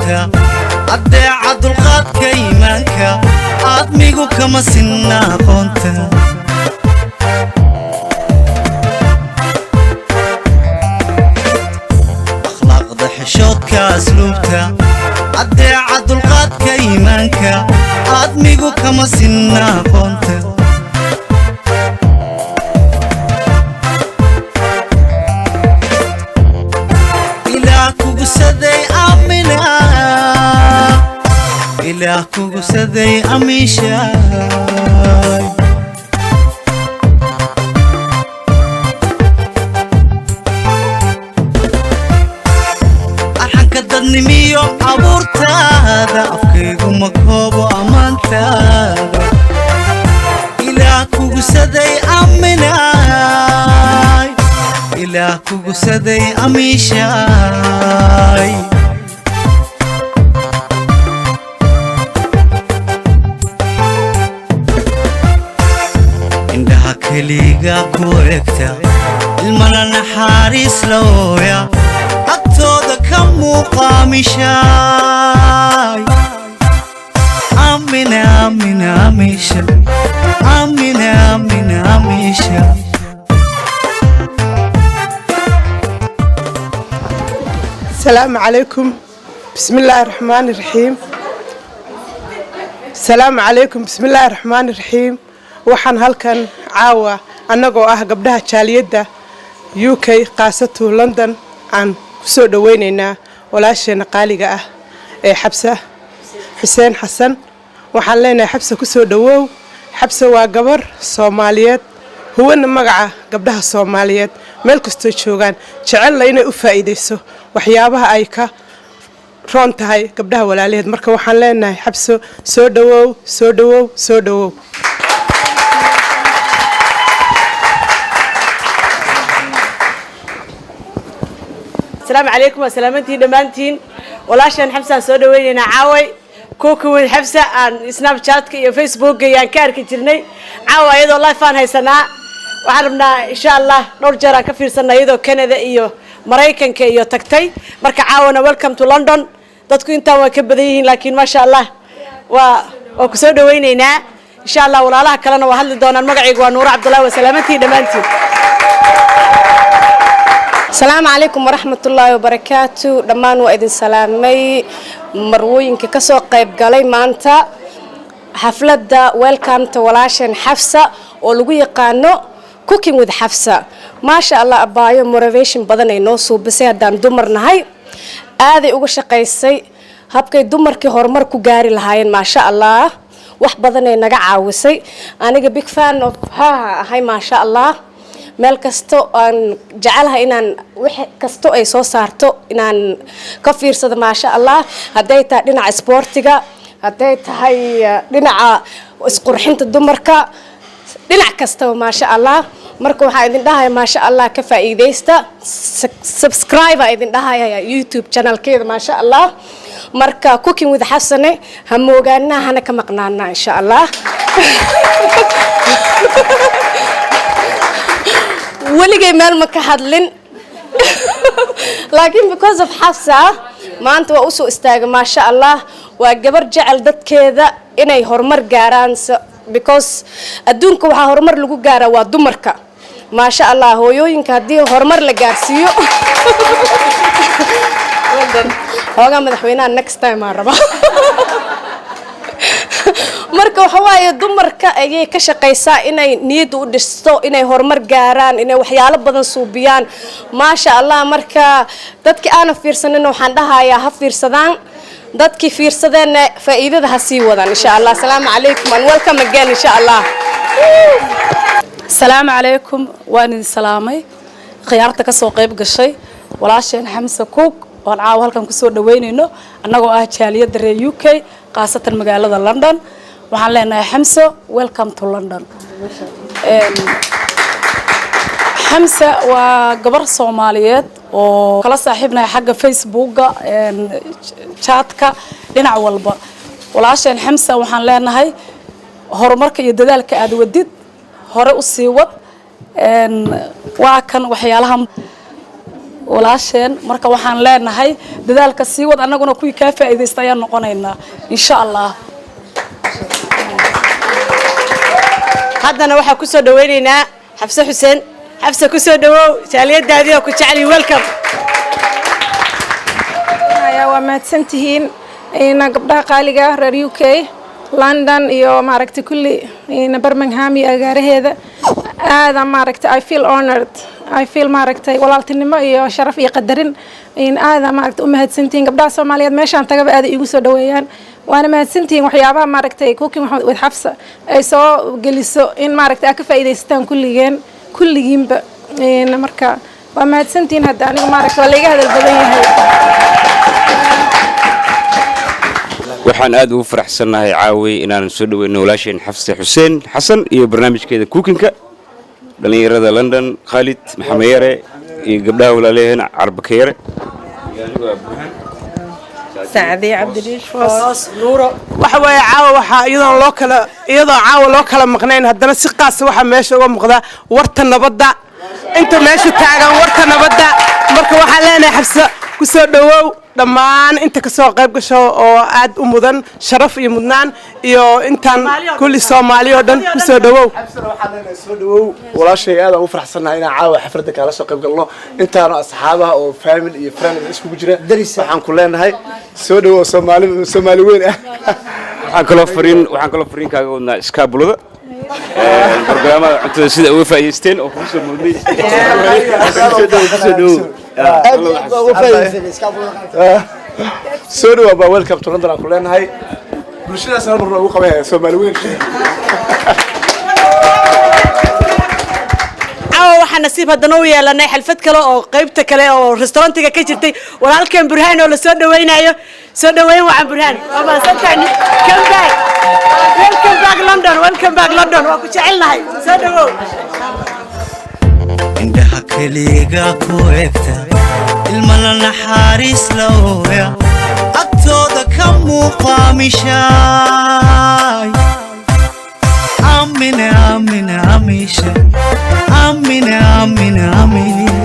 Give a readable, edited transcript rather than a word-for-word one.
أسلوبتا أدي عدل قاد كيمانكا أدميقو كما سنة قونتا أخلاق ضحشوتك أسلوبتا أدي عدل قاد كيمانكا أدميقو كما سنة قونتا إله كوكو سدي أميشاي أحن كددني ميو عبورتادا أفكيكو مكوبو أمانتادا إله كوكو سدي أميناي إله كوكو سدي أميشاي كليغا كوركتا المنا نحارس لويا أكتودا كمو قامشاي أمين أمين أميشا أمين أمين أميشا السلام عليكم بسم الله الرحمن الرحيم السلام عليكم بسم الله الرحمن الرحيم waxaan halkan caawa annagoo ah gabdhaha jaaliyadda UK qaasatu London aan ku soo dhaweynaynaa walaasheena qaaliga ah ee Xabsa Xuseen Xasan waxaan leenahay Xabsa ku soo dhawow Xabsa waa gabar Soomaaliyeed huwana magaca gabdhaha Soomaaliyeed meel kasta joogan jecel inay u faa'iideyso waxyaabaha ay ka roon tahay gabdhaha walaalaheed marka waxaan leenahay Xabsa soo dhawow soo dhawow soo dhawow السلام عليكم وسلامتين دمانتين ولاشان حفصة سودا ويننا عاوي كوكو وين حفصة عن سناب شات كي فيسبوك يعني كارك جرني عاوي يدو الله فان هاي سنة وعرفنا إن شاء الله نرجع كفير سنة يدو كندا إيو مريكان كي إيو تكتي مركا عاونا ويلكم تو لندن دتكو انتا وكبديين لكن ما شاء الله وكسودا ويننا إن شاء الله ولا الله كلنا وهل دونا المقعيق ونور عبد الله وسلامتين دمانتين السلام عليكم ورحمة الله وبركاته دمان وإذن سلامي مروين كسو قيب قالي مانتا حفلة دا ويلكم تولاشن حفصة ولغو يقانو cooking with حفصة ما شاء الله أبايو motivation بدن ينوسو بسي هدان دمر نهاي آذي اوغو شقايسي هابكي دمر كي هرمر كو غاري لهاين ما شاء الله wax badan ay naga caawisay aniga big fan of hay ma sha Allah meel kasto aan jecelahay inaan wax kasto ay soo saarto inaan ka fiirsado ma sha Allah haday tahay dhinaca sportiga haday tahay dhinaca isqurxinta dumarka dhinac kasto ma sha Allah marka waxa idin dhahay ma sha Allah ka faa'iideysta subscribe idin dhahay YouTube channel-keeda ma sha Allah marka cooking with Xasane hamoogaana hana ka maqnaana insha Allah waligay meel ma ka hadlin laakiin because of Xafsa maanta waa u soo istaagay ma sha Allah waa gabar jecel dadkeeda inay horumar gaaraan because adduunka waxa horumar lagu gaaraa waa dumarka ma sha Allah hooyooyinka hadii horumar la gaarsiiyo هوغا مدحوينان next time aan raba marka waxa waaye dumarka ayay ka shaqeysaa inay niyad u dhisto inay horumar gaaraan inay waxyaalo badan suubiyaan ma sha Allah marka dadkii aan fiirsanin waxaan dhahayaa ha fiirsadaan dadkii fiirsadeen faa'iidada ha sii wadaan insha Allah assalamu alaykum and welcome again insha Allah assalamu alaykum waan idin salaamay khiyaarta ka soo qayb gashay walaasheen Xamsa Cook waan caaw halkan ku soo dhaweynayno annagoo ah jaaliyada reer UK qaasatan magaalada London waxaan leenahay Xamsa welcome to London Xamsa waa gabar Soomaaliyeed oo kala saaxiibnahay xagga Facebook-ga chat-ka dhinac walba walaasheen Xamsa waxaan leenahay horumarka iyo dadaalka aad wadid hore u sii wad waa kan waxyaalaha walaasheen marka waxaan leenahay dadaalka sii wad annaguna kuwii ka faa'iideysta ayaan noqonaynaa insha Allah haddana waxaa ku soo dhaweynaynaa Xafsa Xuseen Xafsa ku soo dhawow jaaliyadaadii oo ku jecel welcome waa mahadsantihiin gabdhaha qaaliga reer UK London iyo maaragtay kulli Birmingham iyo agaaraheeda aad maaragtay I feel honored I feel maaragtay walaaltinimo iyo sharaf iyo qadarin aad maaragtay u mahadsantihiin gabdhaha Soomaaliyeed meeshaan tagaba aad igu soo dhaweeyaan waana mahadsantihiin waxyaabaha maaragtay cooking with Xafsa ay soo geliso in maaragtay ka faa'iideystaan kulligiinba marka waa mahadsantihiin hadda anigu maaragtay waa laga hadal badan yahay waxaan aad ugu faraxsanahay caawi inaan soo dhaweyno walaasheen Xafsa Xuseen Xasan iyo barnaamijkeeda cookinka dhalinyarada London Khalid Maxamed Yare iyo gabdhaha walaalaheen Arbakayre سعدي عبد الريش فاس نورو waxa way caawa waxa iyadoo caawa loo kala maqnayn haddana si qaas waxa meesha uga muuqda warta nabadda inta meesha taagan warta nabadda marka waxa leenahay Xafsa ku soo dhawow dhammaan inta ka soo qayb gasho oo aad u mudan sharaf iyo mudnaan iyo intaan kulli Soomaali oo dhan ku soo dhawow Xafsa waxa leenahay soo dhawow walaashay aad ugu faraxsanahay inaan caawa xafladda kala soo qayb galno intaan asxaabaha oo family iyo friends isku jira waxaan ku leenahay soo dhawow Soomaali weyn ah waxaan kala fariin kaaga wadnaa iskaabulada barnaamijka cuntada sida uga faa'iideysteen oo ku soo mudnay soo dhawow baa welcome to London ku leenahay bulshadaas marna ugu qabay Soomaali weyn waxaan nasiib haddana u yeelanay xalfad kale oo qaybta kale oo restaurantiga ka jirtay walaalkeen Burhaan oo la soo dhaweynayo soo dhaweyn waxaan Burhaan ama santaan welcome back London waa ku jecelnahay soo dhawow indhaha kaliga ku egta ilmana naxariis looya agtooda ka muuqaamishay amina amisha amina amina amina